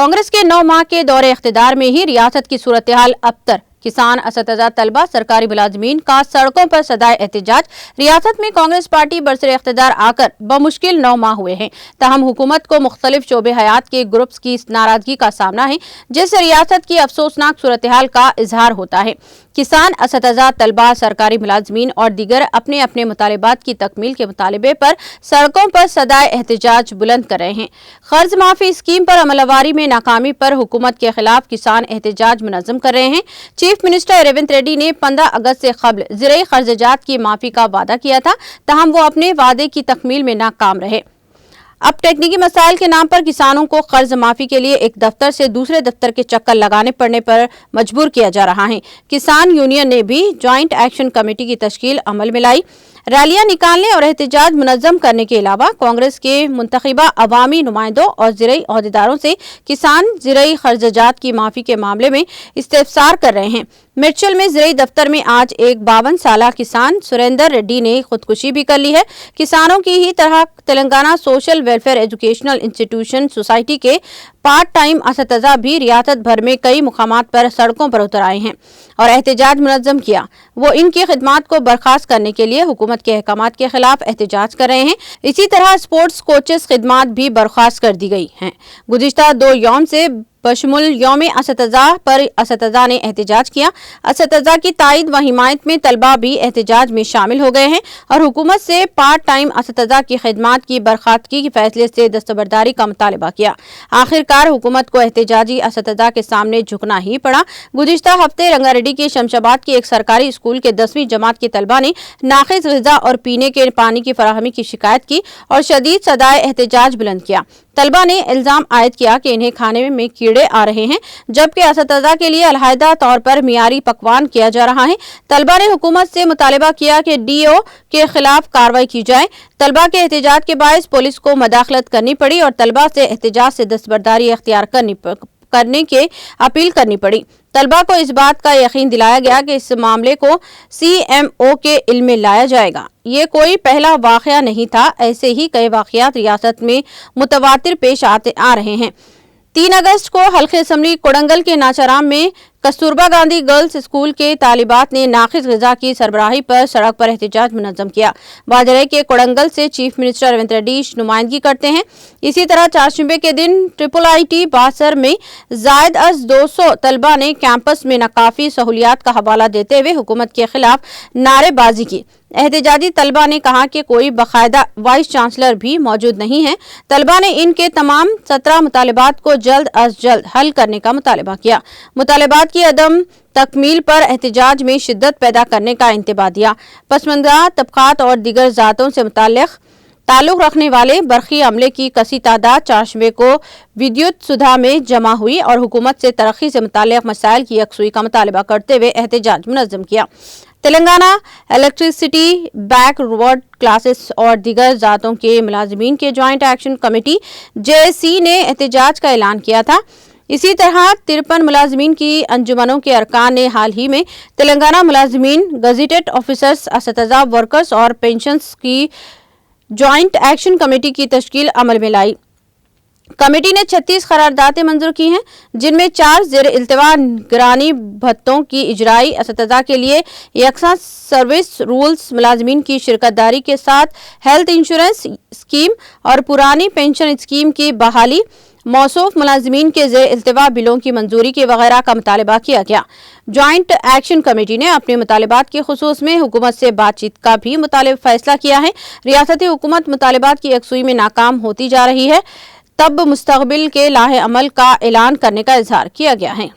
कांग्रेस के 9 माह के दौरे इख्तिदार में ही रियासत की सूरत हाल अबतर। किसान, असतज़ा, तलबा, सरकारी मुलाजमीन का सड़कों पर सदाए एहतजाज। रियासत में कांग्रेस पार्टी बरसरे इख्तिदार आकर बमुश्किल 9 माह हुए हैं, तहम हुकूमत को मुख्तलिफ शोबे हयात के ग्रुप्स की नाराजगी का सामना है, जिससे रियासत की अफसोसनाक सूरत हाल का इजहार होता है। किसान, असतज़ा, तलबा, सरकारी मुलाजमीन और दीगर अपने अपने मुतालिबात की तकमील के मुतालिबे पर सड़कों पर सदाए एहतजाज बुलंद कर रहे हैं। कर्ज माफी स्कीम पर अमलवारी में नाकामी पर हुकूमत के खिलाफ किसान एहतजाज मुनज़्ज़म कर रहे हैं। चीफ मिनिस्टर रेवंत रेड्डी ने 15 अगस्त से कबल ज़िरई खर्जात की माफी का वादा किया था, तहम वो अपने वादे की तकमील में नाकाम रहे। अब टेक्निकी मसाइल के नाम पर किसानों को कर्ज माफी के लिए एक दफ्तर से दूसरे दफ्तर के चक्कर लगाने पड़ने पर मजबूर किया जा रहा है। किसान यूनियन ने भी ज्वाइंट एक्शन कमेटी की तश्कील अमल में लाई। रैलियां निकालने और एहतजाज मुनज़्ज़म करने के अलावा कांग्रेस के मुंतखबा अवामी नुमाइंदों और ज़िरई अहदेदारों से किसान ज़िरई खर्जात की माफी के मामले में इस्तिफसार कर रहे हैं। मिर्चल में ज़िरई दफ्तर में आज एक 52 साला किसान सुरेंदर रेड्डी ने खुदकुशी भी कर ली है। किसानों की ही तरह Telangana social welfare educational institution society के पार्ट टाइम असतज़ा भी रियासत भर में कई मुकामात पर सड़कों पर उतर आए हैं और एहतजाज मुनज़्ज़म किया। वो इनकी खिदमात को बर्खास्त करने के लिए हुकूमत के अहकामात के खिलाफ एहतजाज कर रहे हैं। इसी तरह स्पोर्ट्स कोचेस खिदमात भी बर्खास्त कर दी गई हैं। गुज़िश्ता 2 यौम से बशमुल यौम असतज़ा पर असतज़ा ने एहतजाज किया। असतज़ा की तायद व हिमायत में तलबा भी एहतजाज में शामिल हो गए हैं और हुकूमत से पार्ट टाइम असतज़ा की खिदमात की बर्खास्तगी के फैसले से दस्तबरदारी का मुतालबा किया। आखिरकार हुकूमत को एहतजाजी असतज़ा के सामने झुकना ही पड़ा। गुज़िश्ता हफ्ते रंगारेड्डी के शमशाबाद के एक सरकारी स्कूल के 10वीं जमात के तलबा ने नाक़िस ग़िज़ा और पीने के पानी की फराहमी की शिकायत की और शदीद सदाए एहतजाज बुलंद किया। तलबा ने इल्ज़ाम आयद किया कि इन्हें खाने में कीड़े आ रहे हैं, जबकि असतज़ा के लिए अलहदा तौर पर मियारी पकवान किया जा रहा है। तलबा ने हुकूमत से मुतालबा किया कि DO के खिलाफ कार्रवाई की जाए। तलबा के एहतजाज के बायस पुलिस को मदाखलत करनी पड़ी और तलबा से एहतजाज से दस्तबरदारी अख्तियार करने के अपील करनी पड़ी। तलबा को इस बात का यकीन दिलाया गया कि इस मामले को CMO के इल्म में लाया जाएगा। ये कोई पहला वाक़या नहीं था, ऐसे ही कई वाक़यात रियासत में मुतवातिर पेश आ रहे हैं। 3 अगस्त को हल्के असम्बली कोडंगल के नाचाराम में कस्तूरबा गांधी गर्ल्स स्कूल के तालिबात ने नाक़िस ग़िज़ा की सरबराही पर सड़क पर एहतजाज मुनज़्ज़म किया। वाजरे के कोडंगल से चीफ मिनिस्टर रेवंत रेड्डी नुमाइंदगी करते हैं। इसी तरह चारशंबे के दिन IIIT बासर में ज़ायद अज़ 200 तलबा ने कैंपस में नाकाफ़ी सहूलियात का हवाला देते हुए हुकूमत के खिलाफ नारेबाजी की। एहतजाजी तलबा ने कहा कि कोई बाकायदा वाइस चांसलर भी मौजूद नहीं है। तलबा ने इनके तमाम 17 मुतालिबात को जल्द अज जल्द हल करने का मुतालबा किया। मुतालिबात की अदम तकमील पर एहतजाज में शिद्दत पैदा करने का इंतबाह दिया। पसमानदा तबकात और दीगर ज़ातों से ताल्लुक़ रखने वाले बरक़ी अमले की कसी तादाद चारशंबे को विद्युत सुधा में जमा हुई और हुकूमत से तरक्की से मुताल्लिक़ मसाइल की यकसुई का मुतालबा करते हुए एहतजाज मुनज़्ज़म किया। तेलंगाना इलेक्ट्रिसिटी बैकवर्ड क्लासेस और दीगर ज़ातों के मुलाजमीन के ज्वाइंट एक्शन कमेटी JSC ने एहतजाज का ऐलान किया था। इसी तरह 53 मुलाजमीन की अंजुमनों के अरकान ने हाल ही में तेलंगाना मुलाजमीन, गज़ेटेड ऑफिसर्स, असतज़ा, वर्कर्स और पेंशनर्स की ज्वाइंट एक्शन कमेटी की तश्कील अमल में लाई। कमेटी ने 36 करारदातें मंजूर की हैं, जिनमें 4 ज़ेर इल्तिवा निगरानी भत्तों की इजराई, असतज़ा के लिए यकसा सर्विस रूल्स, मुलाजमीन की शिरकतदारी के साथ हेल्थ इंश्योरेंस स्कीम और पुरानी पेंशन स्कीम की बहाली, मौसूफ मुलाजमीन के ज़ेर इल्तिवा बिलों की मंजूरी के वगैरह का मुतालबा किया गया। ज्वाइंट एक्शन कमेटी ने अपने मुतालिबात के खुसूस में हुकूमत से बातचीत का भी फैसला किया है। रियासती हुकूमत मुतालिबात की यकसुई में नाकाम होती जा रही है, तब मुस्तक़बिल के लाहे अमल का ऐलान करने का इजहार किया गया है।